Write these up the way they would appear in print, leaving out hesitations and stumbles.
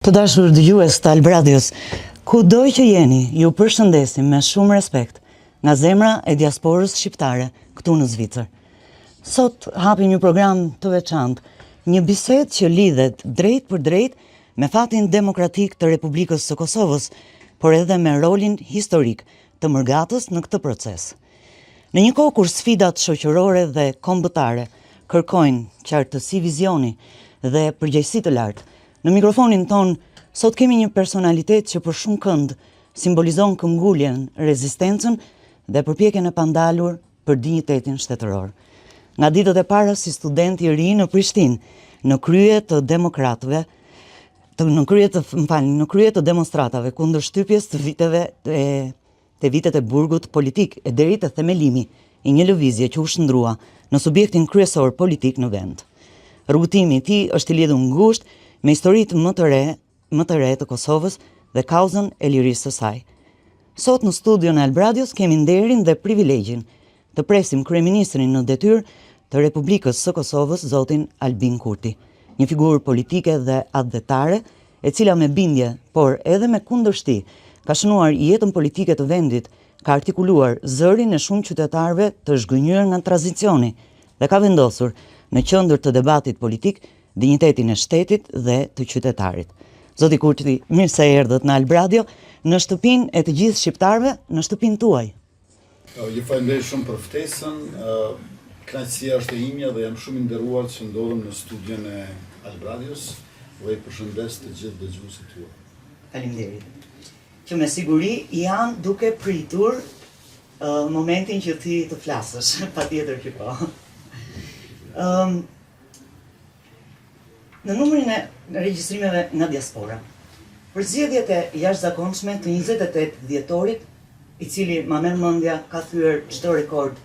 Të dashur dëgjues të Albradios, kudo që jeni, ju përshëndesim me shumë respekt nga zemra e diasporës shqiptare këtu në Zvicër. Sot hapi një program të veçantë, një bisedë që lidhet drejt për drejt me fatin demokratik të Republikës së Kosovës, por edhe me rolin historik të Mërgatës në këtë proces. Në një kohë kur sfidat shoqërore dhe kombëtare kërkojnë qartësi vizioni dhe përgjegjësi të lartë, në mikrofonin ton, sot kemi një personalitet që për shumë kënd simbolizon këmbguljen, rezistencën dhe përpjekjen e pandalur për dinjitetin shtetëror. Nga ditët e para si student i ri në Prishtinë, në krye të demokratëve, në krye të demonstratave kundër shtypjes të vitet e burgut politik e deri te themelimi i një lëvizje që u shndrua në subjektin kryesor politik në vend. Rrugëtimi i tij është i lidhur ngushtë me historitë më të re të Kosovës dhe kauzën e lirisë së saj. Sot në studion e Albradios kemi nderin dhe privilegjin të presim kryeministrin në detyrë të Republikës së Kosovës, zotin Albin Kurti, një figurë politike dhe adhetare, e cila me bindje, por edhe me kundërshti, ka shënuar jetën politike të vendit, ka artikuluar zërin e shumë qytetarëve të zhgënjur nga tranzicioni dhe ka vendosur në qendër të debatit politik dinjitetin e shtetit dhe të qytetarit. Zoti Kurti, mirë se erdhët në Albradio, në shtëpinë e të gjithë shqiptarëve, në shtëpinë tuaj. Ju falenderoj shumë për ftesën. Kënaqësia është e imja dhe jam shumë i nderuar që ndodhem në studion e Albradios dhe i përshëndes të gjithë dëgjuesit tuaj. Faleminderit. Që me siguri janë duke pritur momentin që ti të flasësh, patjetër që po. Në numrin e regjistrimeve nga diaspora, për zgjedhjet e jashtëzakonshme të 28 dhjetorit, i cili ma merr mendja ka thyer çdo rekord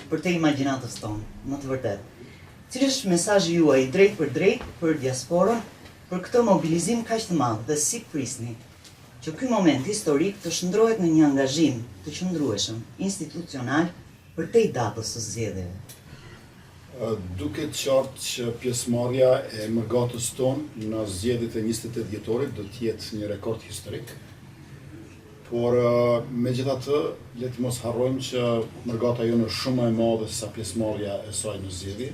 për te imagjinatës tonë, më të vërtetë. Cili është mesazhi juaj drejt për diasporën për këtë mobilizim kaq të madh dhe si prisni që ky moment historik të shndrohet në një angazhim të qëndrueshëm institucional për te datës së zgjedhjeve? Duket qartë që pjesëmarrja e Mërgatës tonë në zgjedhjet e 28 dhjetorit do të jetë një rekord historik. Por megjithatë, le të mos harrojmë që Mërgata jonë është shumë më e madhe se sa pjesëmarrja e saj në zgjedhje.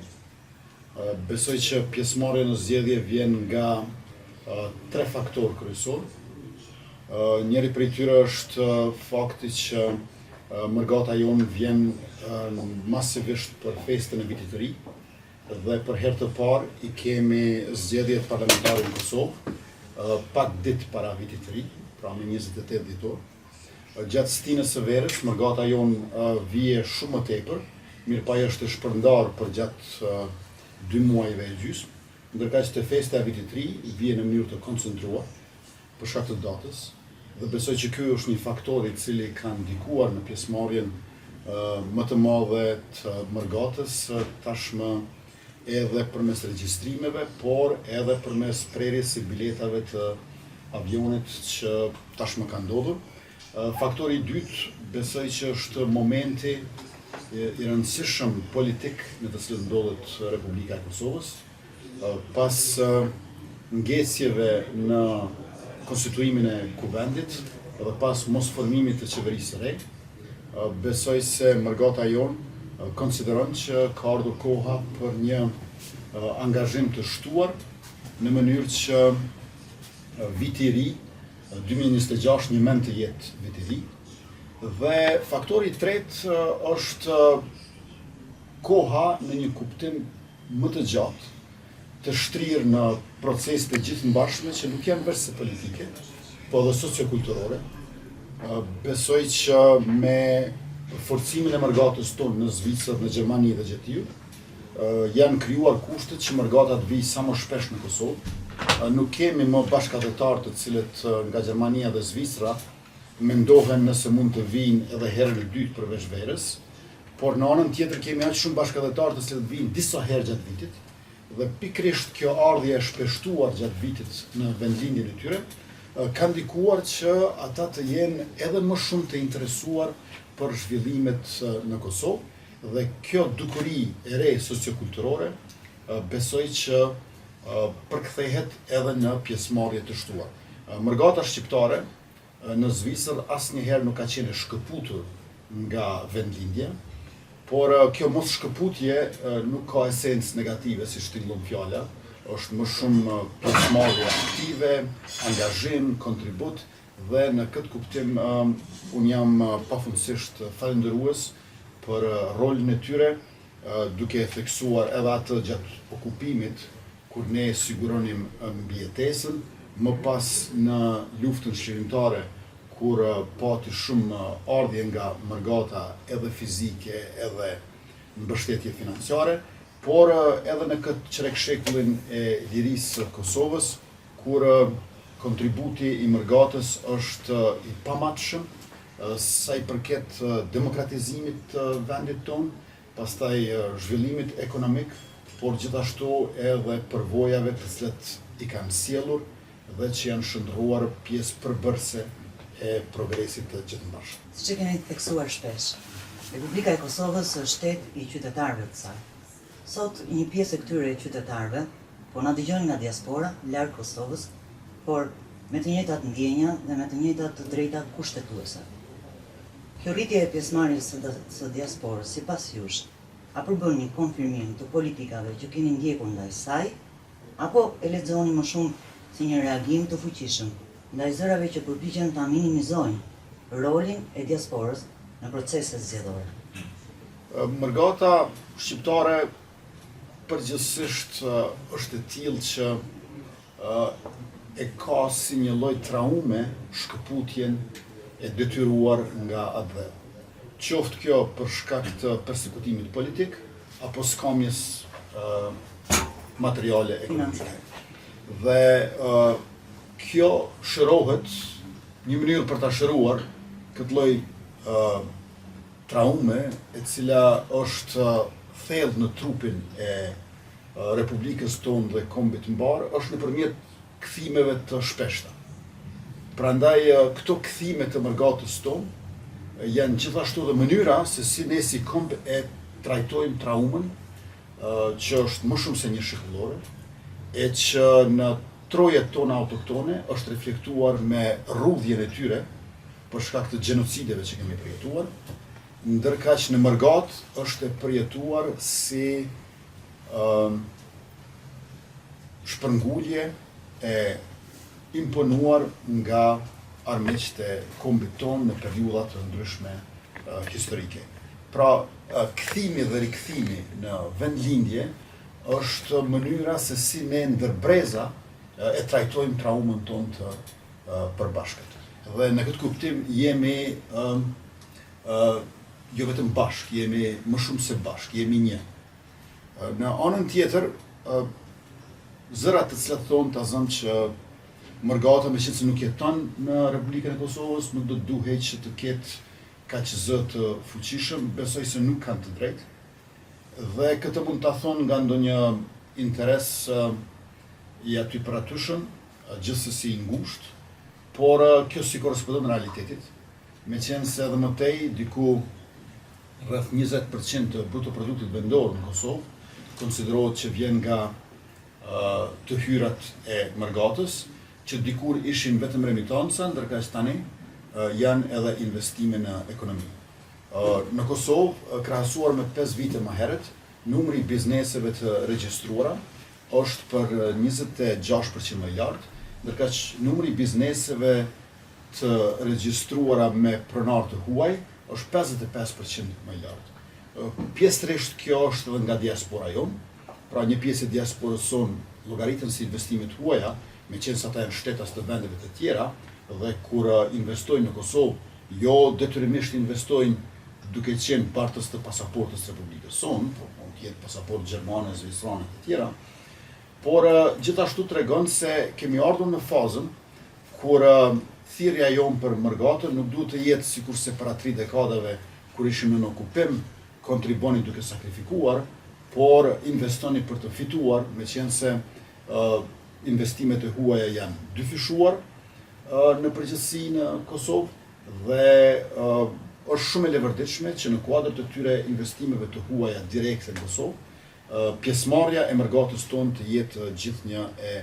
Besoj që pjesëmarrja në zgjedhje vjen nga 3 faktorë kryesor. Njëri prej tyre është fakti që Mërgata jonë vjen masivisht për festën e vitit të ri dhe për herë të parë i kemi zgjedhjet parlamentare në Kosovë pak ditë para vitit të ri, pra me 28 dhjetor. Gjatë stinës së verës, Mërgata jonë vije shumë më tepër, mirëpaj është e shpërndarë për gjatë 2 muajve e gjysmë, ndërkaq që festa e vitit të ri vije në mënyrë të koncentruar për shkak të datës. Dhe besoj që ky është një faktor i cili ka ndikuar në pjesëmarrjen më të madhe të Mërgatës, tashmë edhe përmes regjistrimeve, por edhe përmes prerjes së biletave të avionit që tashmë ka ndodhur. Faktori i dytë besoj që është momenti i rëndësishëm politik në të cilin ndodhet Republika e Kosovës, pas ngecjeve në konstituimin e kuvendit dhe pas mos formimit të qeverisë së re, besoj se Mërgata jonë konsideron që ka ardhur koha për një angazhim të shtuar në mënyrë që viti i ri 2026 një mend të jetë viti i ri. Dhe faktori i tretë është koha në një kuptim më të gjatë të shtrirë në proces të gjithë mbarshme që nuk janë vetëm politike, po edhe sociokulturore. Besoj që me forcimin e Mërgatës tonë në Zvicër, në Gjermani dhe Gjetiu, janë krijuar kushtet që Mërgata të vijë sa më shpesh në Kosovë. Nuk kemi më bashkëdhetar të cilët nga Gjermania dhe Zvicra mendohen nëse mund të vinë edhe herën e dytë përveç verës, por në anën tjetër kemi aq shumë bashkëdhetar të cilët vijnë disa herë gjatë vitit. Dhe pikërisht kjo ardhje e shpeshtuar gjatë vitit në vendlindjen e tyre ka ndikuar që ata të jenë edhe më shumë të interesuar për zhvillimet në Kosovë dhe kjo dukuri e re sociokulturore besoj që përkthehet edhe në pjesëmarrje të shtuar. Mërgata shqiptare në Zvicër asnjëherë nuk ka qenë e shkëputur nga vendlindja, por kjo mos shkëputje nuk ka esencë negative si shtrillon fjala, është më shumë pjesëmarrje aktive, angazhim, kontribut dhe në këtë kuptim unë jam pafundësisht falendërues për rolin e tyre, duke theksuar edhe atë gjatë okupimit kur ne siguronim mbijetesën, më pas në luftën shqirimtare kur pati shumë ardhje nga mërgata edhe fizike edhe mbështetje financiare, por edhe në këtë qerekshekullin e lirisë Kosovës, kur kontributi i mërgatës është i pamatshëm sa i përket demokratizimit të vendit tonë, pastaj zhvillimit ekonomik, por gjithashtu edhe përvojave të cilat i kanë sjellur dhe që janë shndërruar pjesë përbërëse e progresit të gjithëmbashëm. Siç e keni theksuar shpesh, Republika e Kosovës është shtet i qytetarëve të saj. Sot një pjesë e këtyre qytetarëve po na dëgjojnë nga diaspora larg Kosovës, por me të njëjtat ndjenja dhe me të njëjtat të drejta kushtetuese. Kjo rritje e pjesëmarrjes së diasporës sipas jush, a përbën një konfirmim të politikave që keni ndjekur ndaj saj, apo e lexoni më shumë si një reagim të fuqishëm ndaj zërave që përpiqen ta minimizojnë rolin e diasporës në proceset zgjedhore? Mërgata shqiptare përgjithsisht është e tillë që e ka si një lloj traume shkëputjen e detyruar nga atë. Qoftë kjo për shkak të persekutimit politik apo skamjes materiale ekonomike. Dhe kjo shërohet, një mënyrë për ta shëruar këtë lloj traume e cila është thellë në trupin e Republikës tonë dhe kombit mbar, është nëpërmjet kthimeve të shpeshta. Prandaj këto kthime të mërgatës tonë janë gjithashtu dhe mënyra se si ne si komb e trajtojmë traumën, që është më shumë se një shekullore, e që në trojet tona autoktone është reflektuar me rrudhjen e tyre për shkak të gjenocideve që kemi përjetuar, ndërkaq në mërgat është e përjetuar si shpërngulje e imponuar nga armiqtë e kombit tonë në periudha të ndryshme historike. Pra, kthimi dhe rikthimi në vendlindje është mënyra se si ne ndërbreza e trajtojmë traumën tonë të përbashkët. Dhe në këtë kuptim jemi jo vetëm bashkë, jemi më shumë se bashkë, jemi një. Në anën tjetër, zërat të cilat thonë ta zëmë që mërgata me qenë se nuk jeton në Republikën e Kosovës, nuk do të duhet që të ketë kaq zë të fuqishëm, besoj se nuk kanë të drejtë. Dhe këtë mund ta thonë nga ndonjë interes i aty paratyshëm, gjithsesi i ngushtë, por kjo si korrespondon realitetit, me qenë se edhe më tej diku rreth 20% të bruto produktit vendor në Kosovë konsiderohet që vjen nga të hyrat e mërgatës, që dikur ishin vetëm remitanca, ndërkaq tani janë edhe investime në ekonomi. Në Kosovë, krahasuar me 5 vite më herët, numri i bizneseve të regjistruara është për 26% më i lartë, ndërkaq numri i bizneseve të regjistruara me pronar të huaj është 55% më i lartë. Pjesërisht kjo është edhe nga diaspora jonë, pra një pjesë e diasporës sonë llogaritën si investimet huaja, me qenë se ata janë shtetas të vendeve të tjera, dhe kur investojnë në Kosovë, jo detyrimisht investojnë duke qenë partës të pasaportës Republikës sonë, por mund të jetë pasaportë gjermane, zvistrane të tjera, por gjithashtu tregon se kemi ardhur në fazën kur thirrja jonë për mërgatën nuk duhet të jetë sikurse para 3 dekadave kur ishim në okupim, kontriboni duke sakrifikuar, por investoni për të fituar, me qenë se investimet e huaja janë dyfishuar në përgjithësi në Kosovë dhe është shumë e levërditshme që në kuadër të tyre investimeve të huaja direkte në Kosovë pjesëmarrja e mërgatës tonë të jetë gjithnjë e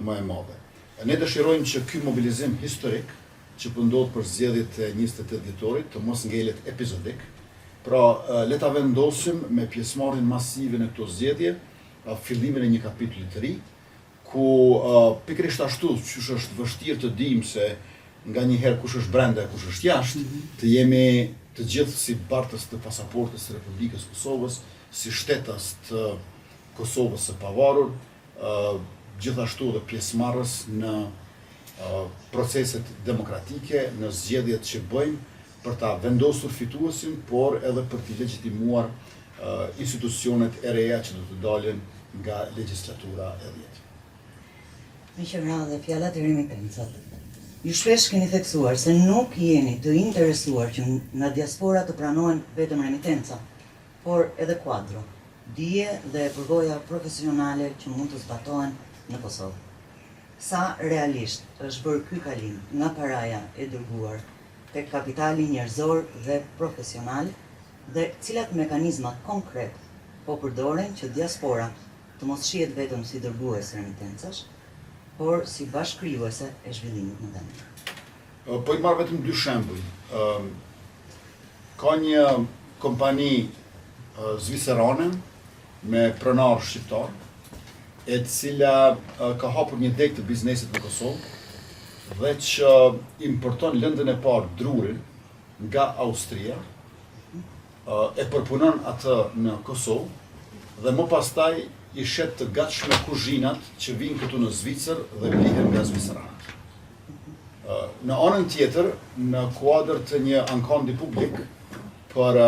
më e madhe. Ne dëshirojmë që ky mobilizim historik që po ndodh për zgjedhjet e 28 dhjetorit të mos ngelet epizodik. Pra, le ta vendosim me pjesëmarrjen masive në këto zgjedhje fillimin e një kapitulli të ri, ku pikërisht ashtu që është vështirë të dim se nga njëherë kush është brenda e kush është jashtë, të jemi të gjithë si bartës të pasaportës së Republikës Kosovës, si shtetës të Kosovës së pavarur, gjithashtu dhe pjesëmarrës në proceset demokratike, në zgjedhjet që bëjmë për ta vendosur fituesin, por edhe për të legjitimuar institucionet e reja që do të dalin nga legjislatura e 10. Me që dhe fjallat e remitencat. Ju shpesh keni theksuar se nuk jeni të interesuar që nga diaspora të pranohen vetëm remitenca, por edhe kuadro, dije dhe përvoja profesionale që mund të zbatohen në Kosovë. Sa realisht është bërë ky kalim nga paraja e dërguar tek kapitali njerëzor dhe profesional dhe cilat mekanizma konkret po përdoren që diaspora të mos shihet vetëm si dërgues remitencash, por si bashkëkrijuese e zhvillimit në vend. Po i marr vetëm dy shembuj. Ka një kompani zvicerane me pronar shqiptar, e cila ka hapur një degë të biznesit në Kosovë dhe që importon lëndën e parë drurin nga Austria, e përpunon atë në Kosovë dhe më pastaj i shet të gatshme kuzhinat që vinë këtu në Zvicër dhe blihen nga zviceranët. Në anën tjetër, në kuadër të një ankandi publik për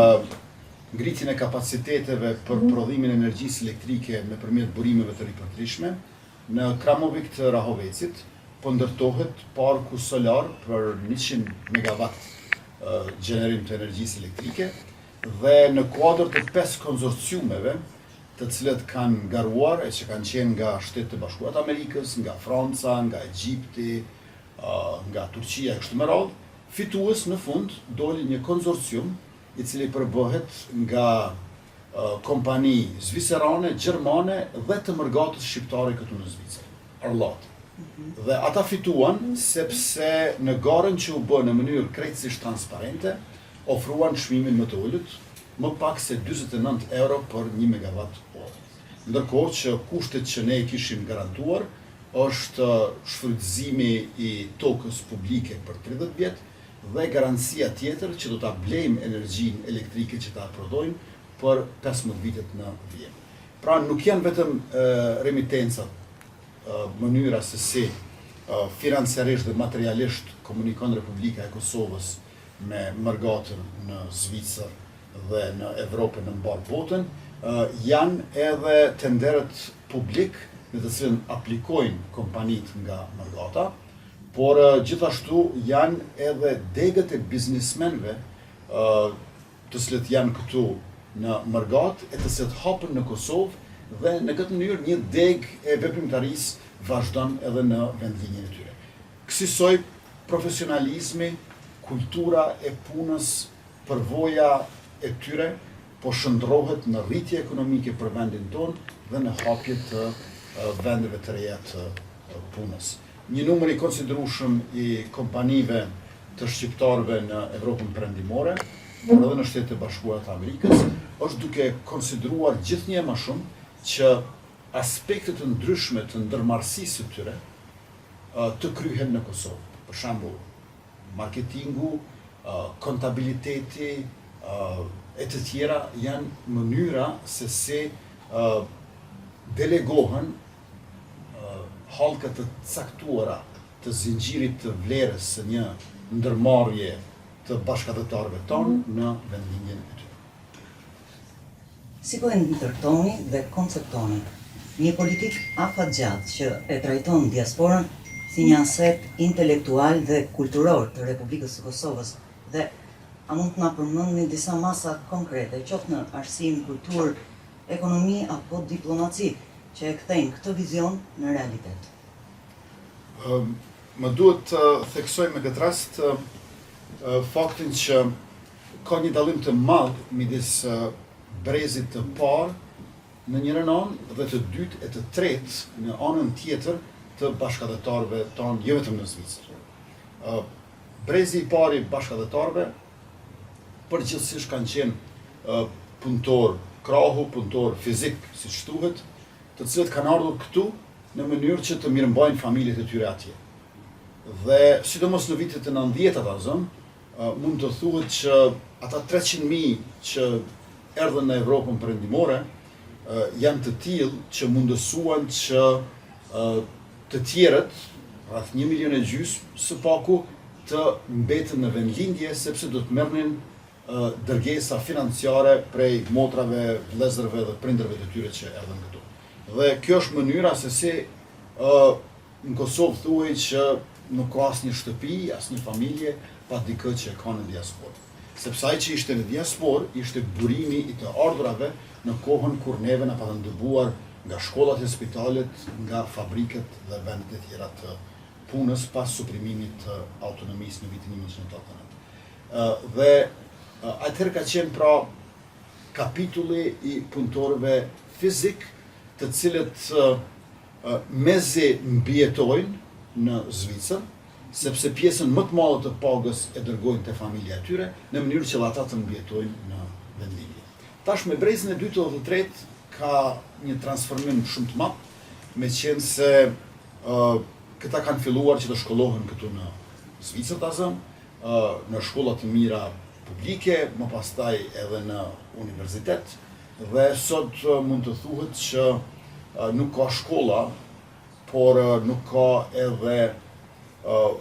ngritjen e kapaciteteve për prodhimin e energjisë elektrike nëpërmjet burimeve të ripërtrishme, në Kramovik të Rahovecit po ndërtohet parku solar për 100 MW gjenerim të energjisë elektrike dhe në kuadër të 5 konzorciumeve të cilët kanë garuar e që kanë qenë nga Shtetet e Bashkuara të Amerikës, nga Franca, nga Egjipti, nga Turqia e kështu me radhë, fitues në fund doli një konzorcium i cili përbëhet nga kompani zvicerane, gjermane dhe të mërgatës shqiptare këtu në Zvicër, Arlat. Dhe ata fituan sepse në garën që u bë në mënyrë krejtësisht transparente, ofruan çmimin më të ulët, më pak se 49 euro për 1 megawatt orë. Ndërkohë që kushtet që ne i kishim garantuar është shfrytëzimi i tokës publike për 30 vjet dhe garancia tjetër që do ta blejmë energjinë elektrike që ta prodhojmë për 15 vitet në vijim. Pra nuk janë vetëm remitencat mënyra se si financiarisht dhe materialisht komunikon Republika e Kosovës me mërgatën në Zvicër dhe në Evropë në mbar botën, janë edhe tenderet publik në të cilën aplikojnë kompanit nga mërgata, por gjithashtu janë edhe degët e biznismenve të cilët janë këtu në mërgat e të cilët hapën në Kosovë dhe në këtë mënyrë një degë e veprimtarisë vazhdon edhe në vendlinjen e tyre. Kësaj profesionalizmi, kultura e punës, përvoja e tyre po shndrohet në rritje ekonomike për vendin tonë dhe në hapje të vendeve të reja të punës. Një numër i konsiderueshëm i kompanive të shqiptarëve në Evropën perëndimore, por edhe në Shtetet e Bashkuara të Amerikës, është duke konsideruar gjithnjë më shumë që aspekte të ndryshme të ndërmarrësisë së tyre të kryhen në Kosovë. Për shembull, marketingu, kontabiliteti e të tjera janë mënyra se si delegohen hallka të caktuara të zinxhirit të vlerës së një ndërmarrje të bashkëdhëtarëve tonë në vendlinjen e tyre. Si po e ndërtoni dhe konceptoni një politik afatgjatë që e trajton diasporën si një aset intelektual dhe kulturor të Republikës së Kosovës dhe a mund të na përmendni disa masa konkrete, qoftë në arsim, kulturë, ekonomi apo diplomaci, që e kthejnë këtë vizion në realitet? Më duhet të theksoj me këtë rast faktin që ka një dallim të madh midis brezit të parë në njërën anë dhe të dytë e të tretë në anën tjetër të bashkëdhetarëve tanë, jo vetëm në Zvicër. Brezi i pari bashkëdhetarëve përgjithsisht kanë qenë punëtor krahu, punëtor fizik, si thuhet, të cilët kanë ardhur këtu në mënyrë që të mirëmbajnë familjet e tyre atje. Dhe sidomos në vitet e 90-tat mund të thuhet që ata 300.000 që erdhën në Evropën perëndimore janë të tillë që mundësuan që të tjerët, rreth 1,5 milion së paku, të mbetën në vendlindje sepse do të merrnin dërgesa financiare prej motrave, vëllezërve dhe prindërve të tyre që erdhën këtu. Dhe kjo është mënyra se si në Kosovë thuhet që nuk ka asnjë shtëpi, asnjë familje pa dikë që ka në diasporë. Sepse ai që ishte në diasporë ishte burimi i të ardhurave në kohën kur neve na patën dëbuar nga shkollat e spitalet, nga fabriket dhe vendet e tjera të punës pas suprimimit të autonomisë në vitin 1989. Dhe atëherë ka qenë pra kapitulli i punëtorëve fizik, të cilët mezi mbijetojnë në Zvicër, sepse pjesën më të madhe të pagës e dërgojnë te familja e tyre, në mënyrë që ata të mbijetojnë në vendlindje. Tash me brezin e dytë dhe të tretë ka një transformim shumë të madh, meqense se këta kanë filluar që të shkollohen këtu në Zvicër tazëm, në shkolla të mira publike, më pastaj edhe në universitet, dhe sot mund të thuhet që nuk ka shkolla, por nuk ka edhe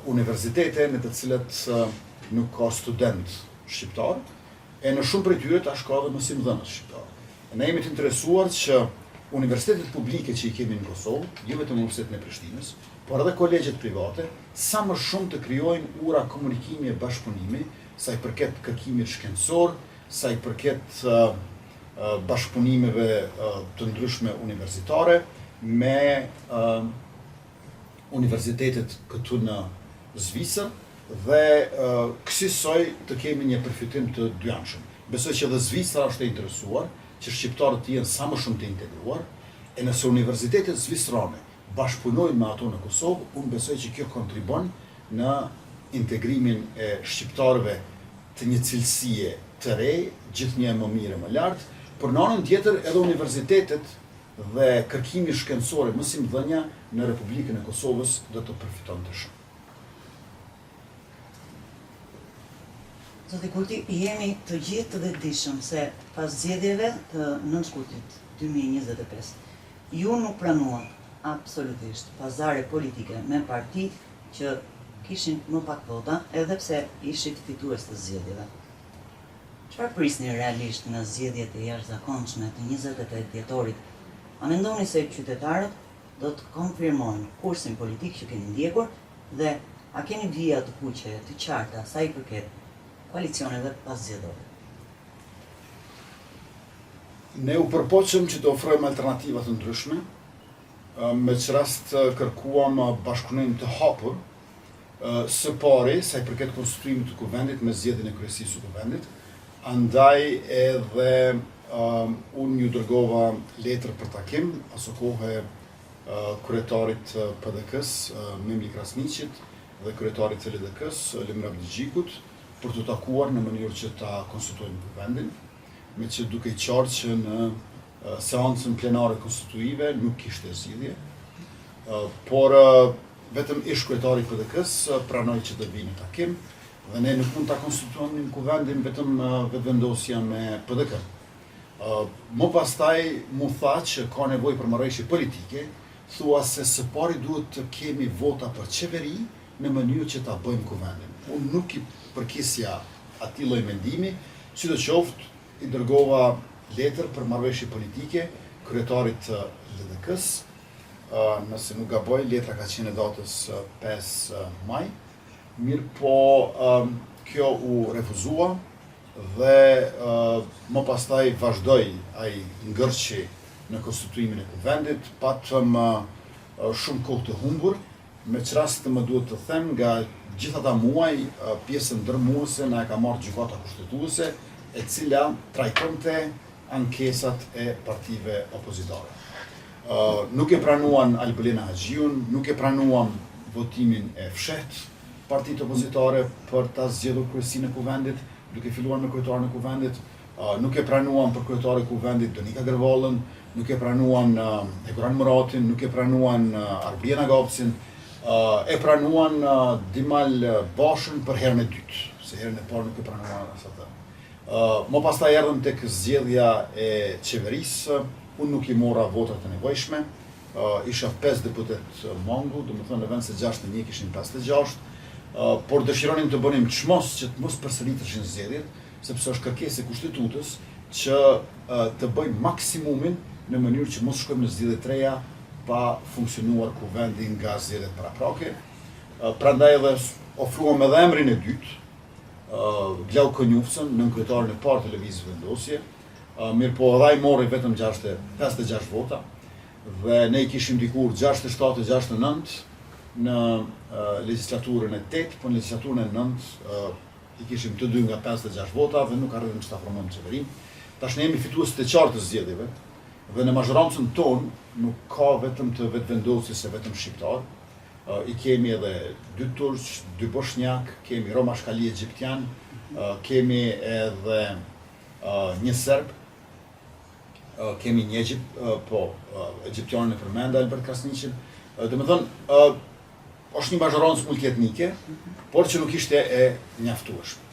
universitete në të cilat nuk ka student shqiptar, e në shumë prej tyre tash ka edhe mësimdhënës shqiptar. Ne jemi të interesuar që universitetet publike që i kemi në Kosovë, jo vetëm Universitetin e Prishtinës, por edhe kolegjet private, sa më shumë të krijojnë ura komunikimi e bashkëpunimi, sa i përket kërkimit shkencor, sa i përket bashkëpunimeve të ndryshme universitare me universitetet këtu në Zvicër dhe kësaj të kemi një përfitim të dyanshëm. Besoj që edhe Zvicra është e interesuar që shqiptarët të jenë sa më shumë të integruar, e nëse universitetet zvicrane bashkëpunojnë me ato në Kosovë, unë besoj që kjo kontribon në integrimin e shqiptarëve të një cilësie të re, gjithnjë më mirë e më lartë, por në anën tjetër edhe universitetet dhe kërkimi shkencor e mësimdhënia në Republikën e Kosovës do të përfiton të shumë. Zoti Kurti, jemi të gjithë të vetëdijshëm se pas zgjedhjeve të 9 shkurtit 2025, ju nuk pranuat absolutisht pazare politike me parti që kishin më pak vota, edhe pse ishit fitues të zgjedhjeve. Çfarë prisni realisht në zgjedhjet e jashtëzakonshme të 28 dhjetorit? A mendoni se qytetarët do të konfirmojnë kursin politik që keni ndjekur dhe a keni vija të kuqe të qarta sa i përket koalicioneve paszgjedhore? Ne u përpoqëm që të ofrojmë alternativa të ndryshme, me që rast kërkuam bashkëpunim të hapur, së pari sa i përket konstituimit të kuvendit me zgjedhjen e kryesisë së kuvendit, andaj edhe unë ju dërgova letër për takim, aso kohë kryetarit PDK-s, Memli Krasniqit, dhe kryetarit të LDK-s, Lemir Abdigjikut, për të takuar në mënyrë që ta konstituojmë kuvendin, me që duke i qartë që në seancën plenare konstituive nuk kishte zgjidhje, por vetëm ish kryetari i PDK-s pranoi që të vinë në takim, dhe ne nuk mund ta konstituojmë kuvendin vetëm vetëvendosja me PDK. Më pastaj mu tha që ka nevojë për marrëveshje politike, thua se së pari duhet të kemi vota për qeveri në mënyrë që ta bëjmë kuvendin. Unë nuk i përkisja atij lloji mendimi, sidoqoftë i dërgova letër për marrëveshje politike kryetarit të LDK-s, nëse nuk gaboj, letra ka qenë datës 5 maj, mirë po kjo u refuzua dhe më pastaj vazhdoi ai ngërçi në konstituimin e kuvendit, patëm shumë kohë të humbur, me çrast të më duhet të them nga gjithë ata muaj, pjesën ndërmuese na e ka marrë gjykata kushtetuese, e cila trajtonte ankesat e partive opozitare. Nuk e pranuan Albulena Haxhiun, nuk e pranuan votimin e fshehtë partitë opozitare për ta zgjedhur kryesinë e kuvendit, duke filluar me kryetarin e kuvendit, nuk e pranuan për kryetarin e kuvendit Donika Gërvallën, nuk e pranuan Egoran Muratin, nuk e pranuan Arbiena Gopcin, e pranuan Dimal Bashën për herën e dytë, se herën e parë nuk e pranuan atë. Më pastaj erdhëm tek zgjedhja e qeverisë, unë nuk i mora votat e nevojshme, isha 5 deputet mangu, do më thënë në vend se 61 kishin 56, por dëshironin të bënim çmos që të mos përsëriteshin zgjedhjet, sepse është kërkesë e kushtetutës që të bëjmë maksimumin në mënyrë që mos shkojmë në zgjedhje të reja pa funksionuar kuvendi nga zgjedhjet paraprake. Prandaj edhe ofruam edhe emrin e dytë, Glau Kënjufsën, nënkryetarin e parë të lëvizjes vendosje, mirë po edhe ai mori vetëm 56 vota, dhe ne i kishim dikur 67 e 69 në legjislaturën e 8, po në legjislaturën e 9 i kishim të dy nga 56 vota dhe nuk arritëm që ta formojmë qeverinë. Tash ne jemi fitues të qartë të zgjedhjeve dhe në mazhorancën tonë nuk ka vetëm të vetëvendosjes se vetëm shqiptar. I kemi edhe 2 turq, 2 bosnjak, kemi Roma Shkali egjiptian, kemi edhe një serb, kemi një egjiptianin e përmenda Albert Krasniqin. Domethënë është një mazhorancë multietnike, por që nuk ishte e mjaftueshme.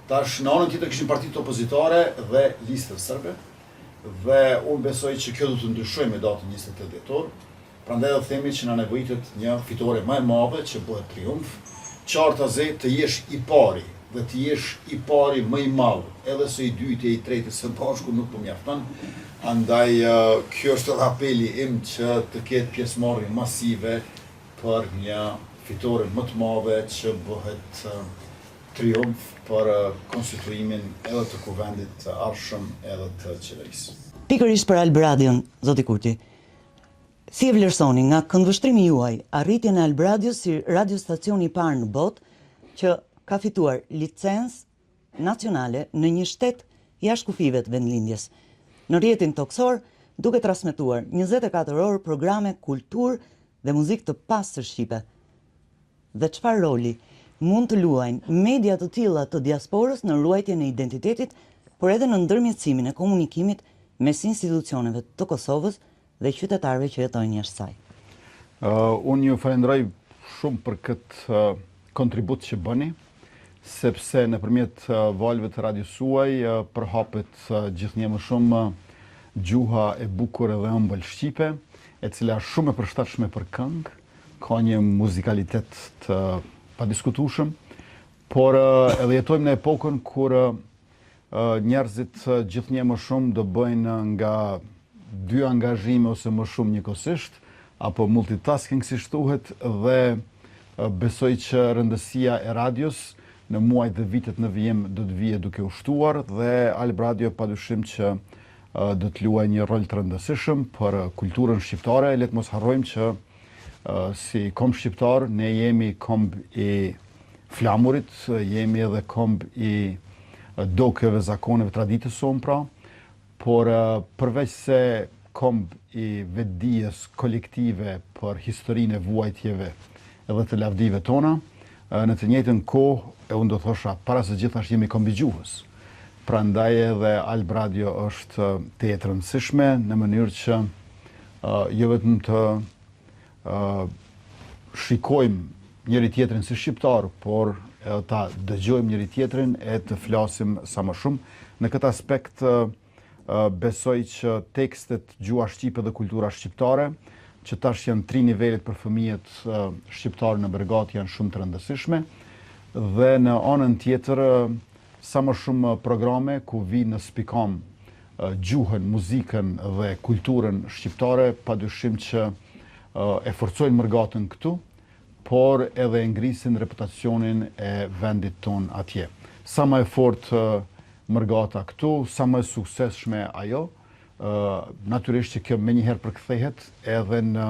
Tash në anën tjetër kishim partitë opozitare dhe listën serbe, dhe unë besoj që kjo do të ndryshojë me datën 28 dhjetor. Prandaj do themi që na nevojitet një fitore më e madhe që bëhet triumf, qarta ze të jesh i pari dhe të jesh i pari më i madh, edhe se i dytë e i tretë së bashku nuk po mjafton. Andaj kjo është edhe apeli im që të ketë pjesëmarrje masive për një fitore më të madhe që bëhet triumf për konstituimin edhe të kuvendit të ardhshëm edhe të qeverisë. Pikërisht për Albëradion, zoti Kurti, si e vlerësoni nga këndvështrimi juaj arritjen e Albëradios si radiostacioni i parë në botë që ka fituar licencë nacionale në një shtet jashtë kufive të vendlindjes, në rrjetin toksor, duke transmetuar 24 orë programe kulturë dhe muzikë të pastër shqipe. Dhe çfarë roli mund të luajnë media të tilla të diasporës në ruajtjen e identitetit, por edhe në ndërmjetësimin e komunikimit mes institucioneve të Kosovës dhe qytetarëve që jetojnë jashtë saj? Unë ju falenderoj shumë për këtë kontribut që bëni, sepse nëpërmjet valëve të radios suaj përhapet gjithnjë më shumë gjuha e bukur dhe ëmbël shqipe, e cila është shumë e përshtatshme për këngë, ka një muzikalitet të padiskutueshëm, por edhe jetojmë në epokën kur njerëzit gjithnjë më shumë do bëjnë nga 2 angazhime ose më shumë njëkohësisht, apo multitasking si thuhet, dhe besoj që rëndësia e radios në muajt dhe vitet në vijim do të vijë duke u shtuar, dhe Albëradio padyshim që do të luajë një rol të rëndësishëm për kulturën shqiptare. Le të mos harrojmë që si komb shqiptar ne jemi komb i flamurit, jemi edhe komb i dokeve, zakoneve, traditës sonë pra, por përveç se komb i vetdijes kolektive për historinë e vuajtjeve edhe të lavdive tona, në të njëjtën kohë, unë do thosha, para së gjithashtu jemi komb i gjuhës. Prandaj edhe Albëradio është teje e rëndësishme në mënyrë që jo vetëm të shikojmë njëri tjetrin si shqiptar, por ta dëgjojmë njëri tjetrin e të flasim sa më shumë. Në këtë aspekt besoj që tekstet gjuha shqipe dhe kultura shqiptare, që tash janë 3 nivelet për fëmijët shqiptarë në Bergat, janë shumë të rëndësishme, dhe në anën tjetër sa më shumë programe ku vi në spikam gjuhën, muzikën dhe kulturën shqiptare, padyshim që e forcojnë Mërgatën këtu, por edhe ngrisin reputacionin e vendit ton atje. Sa më e fortë Mërgata këtu, sa më e suksesshme ajo, natyrisht që kjo menjëherë përkthehet edhe në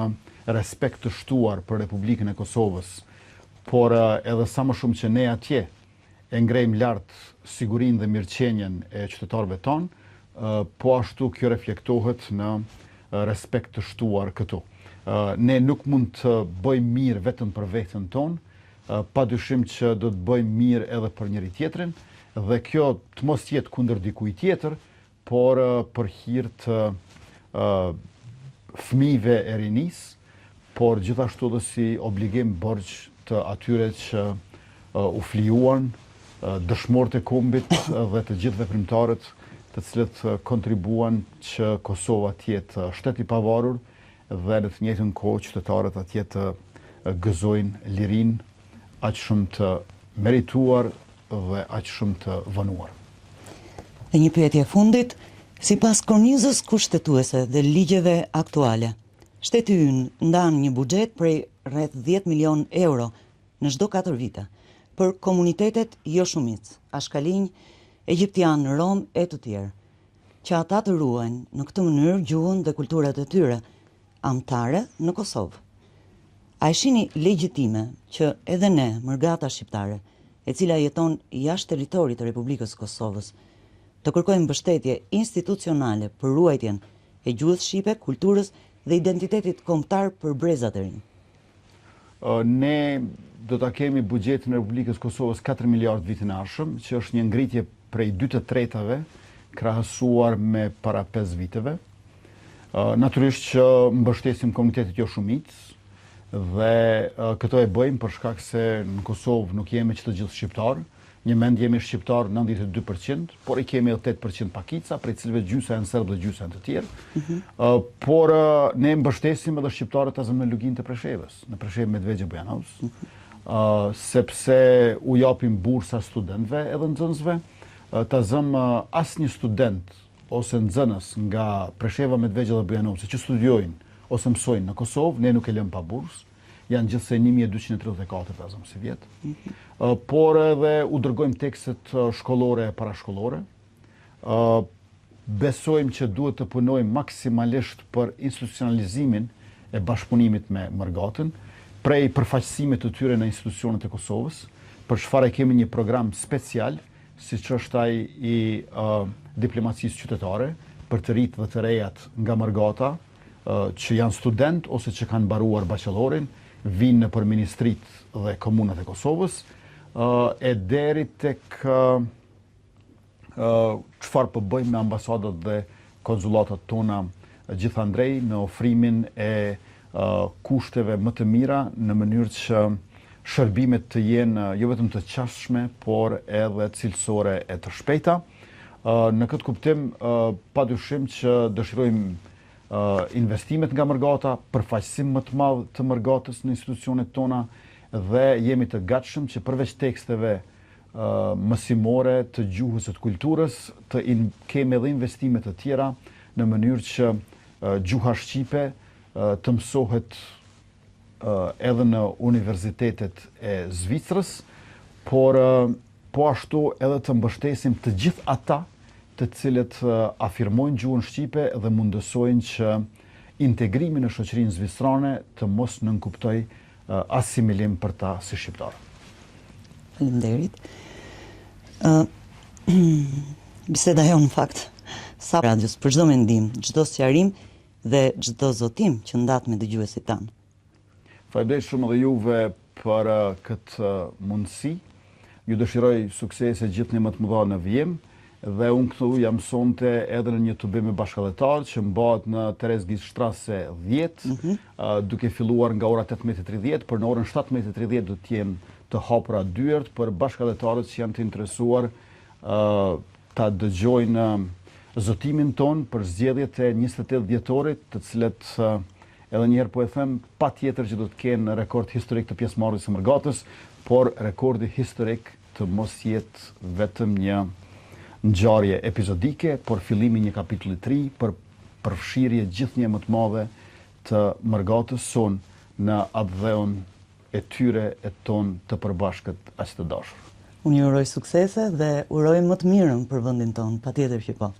respekt të shtuar për Republikën e Kosovës, por edhe sa më shumë që ne atje e ngrejmë lart sigurinë dhe mirëqenien e qytetarëve tonë, po ashtu kjo reflektohet në respekt të shtuar këtu. Ne nuk mund të bëjmë mirë vetëm për veten tonë, padyshim që do të bëjmë mirë edhe për njëri tjetrin, dhe kjo të mos jetë kundër dikujt tjetër, por për hir të fëmijëve e rinisë, por gjithashtu edhe si obligim borxh të atyre që u flijuan, dëshmorët e kombit dhe të gjithë veprimtarët të cilët kontribuan që Kosova të jetë shtet i pavarur dhe në të njëjtën kohë qytetarët atje të gëzojnë lirinë aq shumë të merituar dhe aq shumë të vonuar. Dhe një pyetje fundit, sipas kornizës kushtetuese dhe ligjeve aktuale, shteti ynë ndan një buxhet prej rreth 10 milion euro në çdo 4 vite për komunitetet jo shumicë, ashkalinj, egjiptian, rom e të tjerë, që ata të ruajnë në këtë mënyrë gjuhën dhe kulturat e tyre amtare në Kosovë. A e shihni legjitime që edhe ne, mërgata shqiptare, e cila jeton jashtë territorit të Republikës Kosovës, të kërkojmë mbështetje institucionale për ruajtjen e gjuhës shqipe, kulturës dhe identitetit kombëtar për brezat e rinj? Ne do ta kemi buxhetin e Republikës Kosovës 4 miliard vitin e ardhshëm, që është një ngritje prej 2/3 krahasuar me para 5 viteve. Natyrisht që mbështesim komunitetet jo shumicë dhe këto e bëjmë për shkak se në Kosovë nuk jemi që të gjithë shqiptarë. Një mend jemi shqiptar 92%, por i kemi edhe 8% pakica, prej cilëve gjysa janë serbë dhe gjysa janë të tjerë. Por ne mbështesim edhe shqiptarët azëm në Lugin të Preshevës, në Preshevë Medvegje Bujanovës, sepse u japim bursa studentëve edhe nxënësve, ta zëm asnjë student ose nxënës nga Presheva, Medvegje dhe Bujanovës që studiojnë ose mësojnë në Kosovë, ne nuk e lëm pa bursë. Janë gjithsej 1234 ta zëm si vjet. Por edhe u dërgojmë tekstet shkollore e parashkollore. Besojmë që duhet të punojmë maksimalisht për institucionalizimin e bashkëpunimit me Mërgatën, prej përfaqësimit të tyre në institucionet e Kosovës, për çfarë kemi një program special, siç është ai i diplomacisë qytetare, për të rinjtë dhe të rejat nga Mërgata, që janë student ose që kanë mbaruar bachelorin, vinë në për ministrit dhe komunat e Kosovës, e deri tek çfarë po bëjmë me ambasadat dhe konzulatat tona gjithandrej në ofrimin e kushteve më të mira në mënyrë që shërbimet të jenë jo vetëm të qasshme, por edhe cilësore e të shpejta. Në këtë kuptim, padyshim që dëshirojmë investimet nga Mërgata, përfaqësim më të madh të Mërgatës në institucionet tona dhe jemi të gatshëm që përveç teksteve mësimore të gjuhës së kulturës, kemi edhe investime të tjera në mënyrë që gjuha shqipe të mësohet edhe në universitetet e Zvicrës, por po ashtu edhe të mbështesim të gjithë ata të cilët afirmojnë gjuhën shqipe dhe mundësojnë që integrimi në shoqërinë zvicrane të mos nënkuptoj asimilim për ta si shqiptar. Faleminderit. Biseda jonë në fakt sa radios për çdo mendim, çdo sqarim dhe çdo zotim që ndat me dëgjuesit tanë. Faleminderit shumë edhe juve për këtë mundësi. Ju dëshiroj suksese gjithnjë më të mëdha në vijim. Dhe unë këtu jam sonte edhe në një tubim bashkëdhetar që mbahet në Terezgjishtrasse 10, duke filluar nga ora 18:30, për në orën 17:30 do të jenë të hapura dyert për bashkëdhetarët që janë të interesuar ta dëgjojnë zotimin ton për zgjedhjet e 28 dhjetorit, të cilët edhe njëherë po e them, patjetër që do të kenë rekord historik të pjesëmarrjes së Mërgatës, por rekordi historik të mos jetë vetëm një ngjarje epizodike, por fillimi një kapitulli të ri për përfshirje gjithnjë më të madhe të Mërgatës son në atë e tyre e ton të përbashkët aq të dashur. Unë ju uroj suksese dhe uroj më të mirën për vendin ton, patjetër që po.